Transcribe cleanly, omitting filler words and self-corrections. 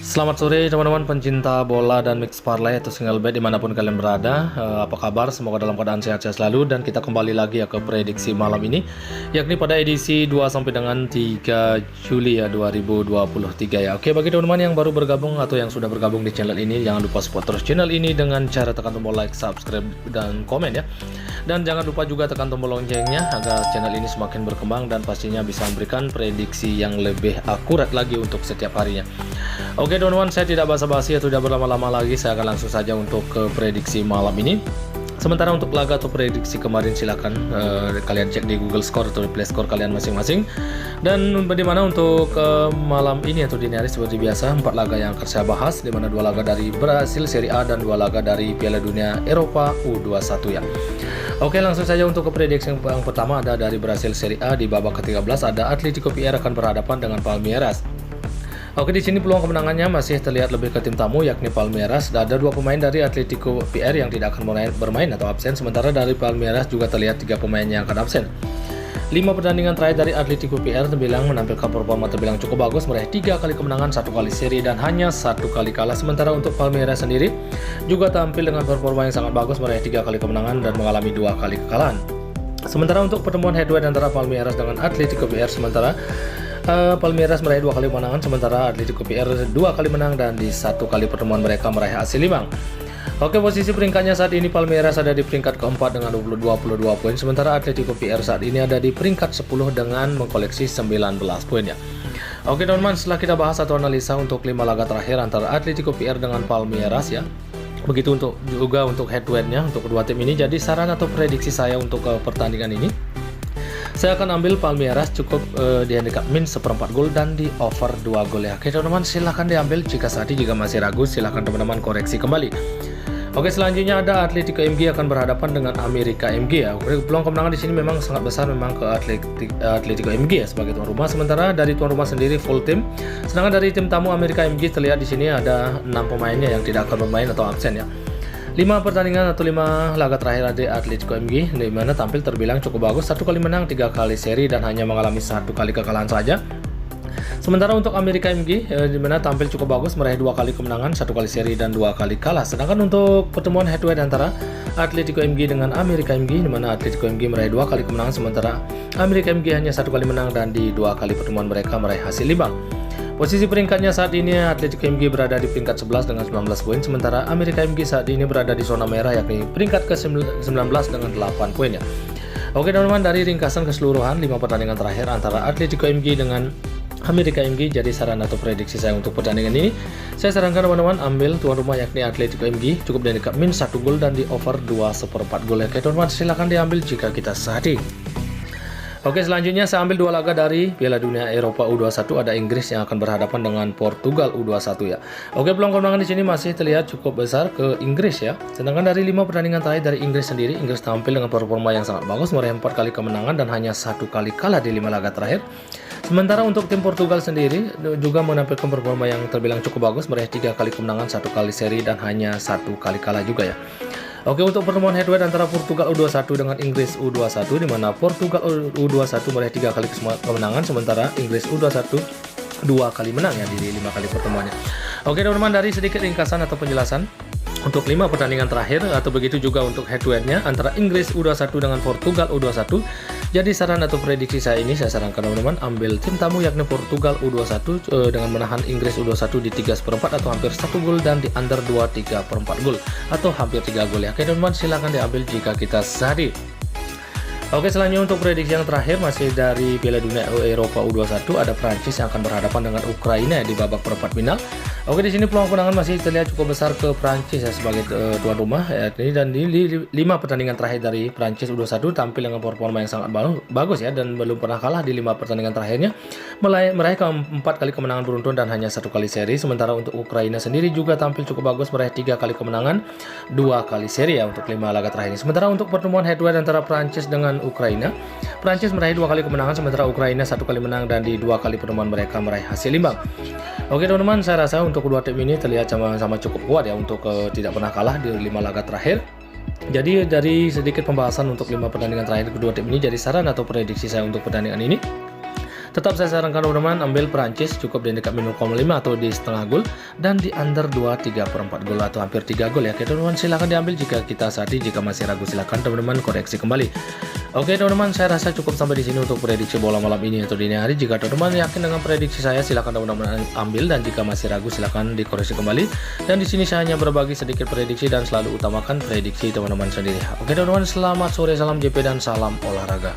Selamat sore teman-teman pencinta bola dan mix parlay atau single bet dimanapun kalian berada. Apa kabar? Semoga dalam keadaan sehat-sehat selalu. Dan kita kembali lagi ya ke prediksi malam ini, yakni pada edisi 2 sampai dengan 3 Juli ya 2023 ya. Oke, bagi teman-teman yang baru bergabung atau yang sudah bergabung di channel ini, jangan lupa support terus channel ini dengan cara tekan tombol like, subscribe, dan komen ya. Dan jangan lupa juga tekan tombol loncengnya agar channel ini semakin berkembang dan pastinya bisa memberikan prediksi yang lebih akurat lagi untuk setiap harinya. Oke teman-teman, saya tidak basa-basi atau tidak berlama-lama lagi, saya akan langsung saja untuk ke prediksi malam ini. Sementara untuk laga atau prediksi kemarin silahkan kalian cek di Google Score atau di Play Store kalian masing-masing. Dan bagaimana untuk malam ini atau dini hari seperti biasa, 4 laga yang akan saya bahas, di mana 2 laga dari Brasil Serie A dan 2 laga dari Piala Dunia Eropa U21 ya. Oke, langsung saja untuk ke prediksi yang pertama ada dari Brasil Serie A. Di babak ke-13 ada Atletico PR akan berhadapan dengan Palmeiras. Oke, di sini peluang kemenangannya masih terlihat lebih ke tim tamu yakni Palmeiras. Ada 2 pemain dari Atletico PR yang tidak akan bermain atau absen, sementara dari Palmeiras juga terlihat 3 pemain yang akan absen. 5 pertandingan terakhir dari Atletico PR terbilang menampilkan performa terbilang cukup bagus, meraih 3 kali kemenangan, 1 kali seri dan hanya 1 kali kalah. Sementara untuk Palmeiras sendiri juga tampil dengan performa yang sangat bagus, meraih 3 kali kemenangan dan mengalami 2 kali kekalahan. Sementara untuk pertemuan head-to-head antara Palmeiras dengan Atletico PR, sementara Palmeiras meraih 2 kali kemenangan, sementara Atletico PR 2 kali menang dan di 1 kali pertemuan mereka meraih hasil imbang. Oke, posisi peringkatnya saat ini Palmeiras ada di peringkat keempat dengan 22 poin, sementara Atletico PR saat ini ada di peringkat 10 dengan mengkoleksi 19 poin ya. Oke teman-teman, setelah kita bahas atau analisa untuk 5 laga terakhir antara Atletico PR dengan Palmeiras ya, begitu juga untuk head-to-headnya untuk kedua tim ini, jadi saran atau prediksi saya untuk pertandingan ini, saya akan ambil Palmeiras cukup di handicap min 1/4 gol dan di over 2 gol ya. Oke teman-teman, silahkan diambil. Jika masih ragu, silahkan teman-teman koreksi kembali. Oke, selanjutnya ada Atletico MG akan berhadapan dengan Amerika MG ya. Peluang kemenangan di sini memang sangat besar memang ke Atletico MG ya sebagai tuan rumah. Sementara dari tuan rumah sendiri full tim. Sedangkan dari tim tamu Amerika MG terlihat di sini ada 6 pemainnya yang tidak akan bermain atau absen ya. 5 pertandingan atau 5 laga terakhir dari Atletico MG di mana tampil terbilang cukup bagus, 1 kali menang, 3 kali seri dan hanya mengalami 1 kali kekalahan saja. Sementara untuk Amerika MG di mana tampil cukup bagus, meraih 2 kali kemenangan, 1 kali seri dan 2 kali kalah. Sedangkan untuk pertemuan head-to-head antara Atletico MG dengan Amerika MG di mana Atletico MG meraih 2 kali kemenangan, sementara Amerika MG hanya 1 kali menang dan di 2 kali pertemuan mereka meraih hasil imbang. Posisi peringkatnya saat ini Atletico MG berada di peringkat 11 dengan 19 poin, sementara Amerika MG saat ini berada di zona merah yakni peringkat ke-19 dengan 8 poin ya. Oke teman-teman, dari ringkasan keseluruhan 5 pertandingan terakhir antara Atletico MG dengan Amerika MG, jadi saran atau prediksi saya untuk pertandingan ini, saya sarankan teman-teman ambil tuan rumah yakni Atletico MG cukup di handicap min 1 gol dan di over 2/4 gol ya. Oke teman-teman, silahkan diambil jika kita sehati. Oke, selanjutnya saya ambil 2 laga dari Piala Dunia Eropa U21. Ada Inggris yang akan berhadapan dengan Portugal U21 ya. Oke, peluang kemenangan di sini masih terlihat cukup besar ke Inggris ya. Sedangkan dari 5 pertandingan terakhir dari Inggris sendiri, Inggris tampil dengan performa yang sangat bagus, meraih 4 kali kemenangan dan hanya 1 kali kalah di 5 laga terakhir. Sementara untuk tim Portugal sendiri juga menampilkan performa yang terbilang cukup bagus, meraih 3 kali kemenangan, 1 kali seri dan hanya 1 kali kalah juga ya. Oke, untuk pertemuan head-to-head antara Portugal U21 dengan Inggris U21 di mana Portugal U21 meraih 3 kali kemenangan, sementara Inggris U21 2 kali menang ya di 5 kali pertemuannya. Oke teman-teman, dari sedikit ringkasan atau penjelasan untuk 5 pertandingan terakhir atau begitu juga untuk head-to-headnya antara Inggris U21 dengan Portugal U21. Jadi saran atau prediksi saya ini, saya sarankan teman-teman ambil tim tamu yakni Portugal U21 dengan menahan Inggris U21 di 3/4 atau hampir 1 gol dan di under 2/3/4 gol atau hampir 3 gol ya. Oke teman-teman, silahkan diambil jika kita sehari. Oke, selanjutnya untuk prediksi yang terakhir masih dari Piala Dunia Eropa U21, ada Prancis yang akan berhadapan dengan Ukraina di babak perempat final. Oke, di sini peluang kemenangan masih terlihat cukup besar ke Prancis ya sebagai tuan rumah ya. Dan di 5 pertandingan terakhir dari Prancis U21 tampil dengan performa yang sangat bagus ya dan belum pernah kalah di 5 pertandingan terakhirnya, meraih 4 kali kemenangan beruntun dan hanya 1 kali seri. Sementara untuk Ukraina sendiri juga tampil cukup bagus, meraih 3 kali kemenangan, 2 kali seri ya untuk 5 laga terakhir ini. Sementara untuk pertemuan head-to-head antara Prancis dengan Ukraina, Prancis meraih 2 kali kemenangan, sementara Ukraina 1 kali menang dan di 2 kali pertemuan mereka meraih hasil imbang. Oke teman-teman, saya rasa untuk kedua tim ini terlihat sama-sama cukup kuat ya untuk tidak pernah kalah di 5 laga terakhir. Jadi dari sedikit pembahasan untuk 5 pertandingan terakhir kedua tim ini, jadi saran atau prediksi saya untuk pertandingan ini, Tetap saya sarankan teman-teman ambil Prancis cukup di dekat minus 0,5 atau di setengah gol, dan di under 2,3/4 gol atau hampir 3 gol ya. Oke teman-teman, silahkan diambil jika kita saat ini. Jika masih ragu silahkan teman-teman koreksi kembali. Oke teman-teman, saya rasa cukup sampai di sini untuk prediksi bola malam ini atau dini hari. Jika teman-teman yakin dengan prediksi saya, silahkan teman-teman ambil, dan jika masih ragu silahkan dikoreksi kembali. Dan di sini saya hanya berbagi sedikit prediksi dan selalu utamakan prediksi teman-teman sendiri. Oke teman-teman, selamat sore, salam JP dan salam olahraga.